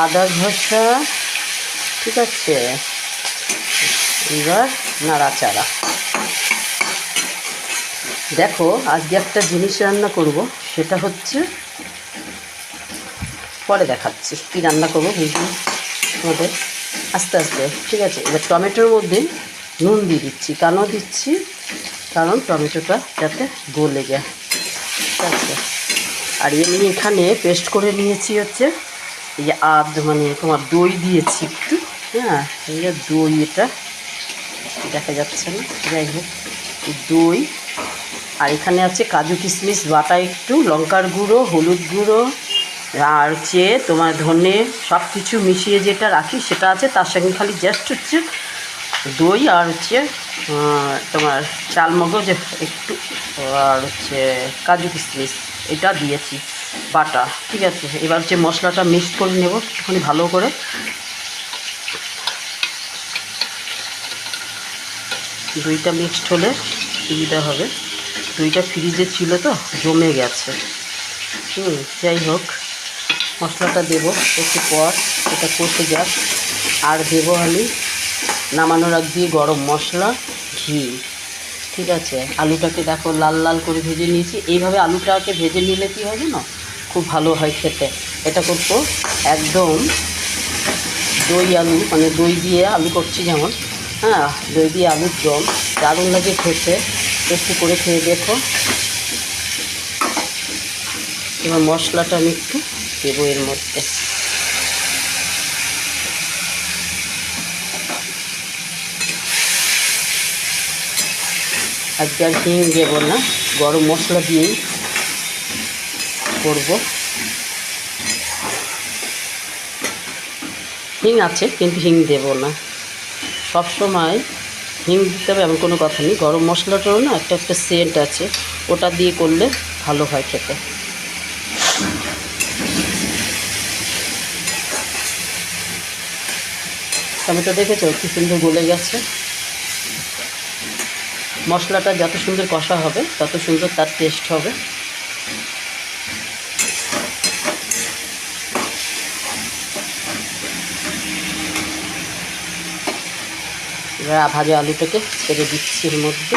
আদা ঘষা, ঠিক আছে। এবার নাড়াচাড়া। দেখো আজকে একটা জিনিস রান্না করব, সেটা হচ্ছে পরে দেখাচ্ছি কী রান্না করবো, বুঝলি তোমাদের আস্তে আস্তে, ঠিক আছে। এবার টমেটোর মধ্যে নুন দিয়ে দিচ্ছি, কেন দিচ্ছি, কারণ টমেটোটা যাতে গলে যায়, ঠিক আছে। আর এমনি এখানে পেস্ট করে নিয়েছি হচ্ছে এই যে মানে তোমার দই দিয়েছি একটু, হ্যাঁ। এই যে দই, এটা দেখা যাচ্ছে না, যাই হোক দই। আর এখানে আছে কাজু কিশমিশ বাটা, একটু লঙ্কার গুঁড়ো, হলুদ গুঁড়ো, আর হচ্ছে তোমার ধনে, সব কিছু মিশিয়ে যেটা রাখি সেটা আছে। তার সঙ্গে খালি জাস্ট হচ্ছে দই আর হচ্ছে তোমার চালমগজ একটু, আর হচ্ছে কাজু কিশমিশ, এটা দিয়েছি বাটা, ঠিক আছে। এবার হচ্ছে মশলাটা মিক্স করে নেব একটুখানি ভালো করে। দইটা মিক্সড হলে সুবিধা হবে। দইটা ফ্রিজে ছিল তো জমে গেছে, যাই হোক মশলাটা দেবো একটু পর, এটা কষে যাক। আর দেবো আমি নামানোর আগ দিয়ে গরম মশলা, ঘি, ঠিক আছে। আলুটাকে দেখো লাল লাল করে ভেজে নিয়েছি। এইভাবে আলুটাকে ভেজে নিলে কী হবে না, খুব ভালো হয় খেতে। এটা করবো একদম দই আলু, মানে দই দিয়ে আলু করছি যেমন, হ্যাঁ, দই দিয়ে আলুর দম দারুণ লাগে খেতে, একটু করে খেয়ে দেখো। এবার মশলাটা আমি একটু দেবো এর মধ্যে। আজকে আর হিং দেবো না, গরম মশলা দিয়েই করব। হিং আছে কিন্তু হিং দেবো না, সব সময় হিং দিতে হবে এমন কোনো কথা নেই। গরম মশলাটারও না একটা একটা সেন্ট আছে, ওটা দিয়ে করলে ভালো হয় খেতে। টমেটো দেখেছো কি সুন্দর গলে গেছে। মশলাটা যত সুন্দর কষা হবে তত সুন্দর তার টেস্ট হবে। এবার ভাজা আলুটাকে ছেড়ে দিচ্ছি এর মধ্যে।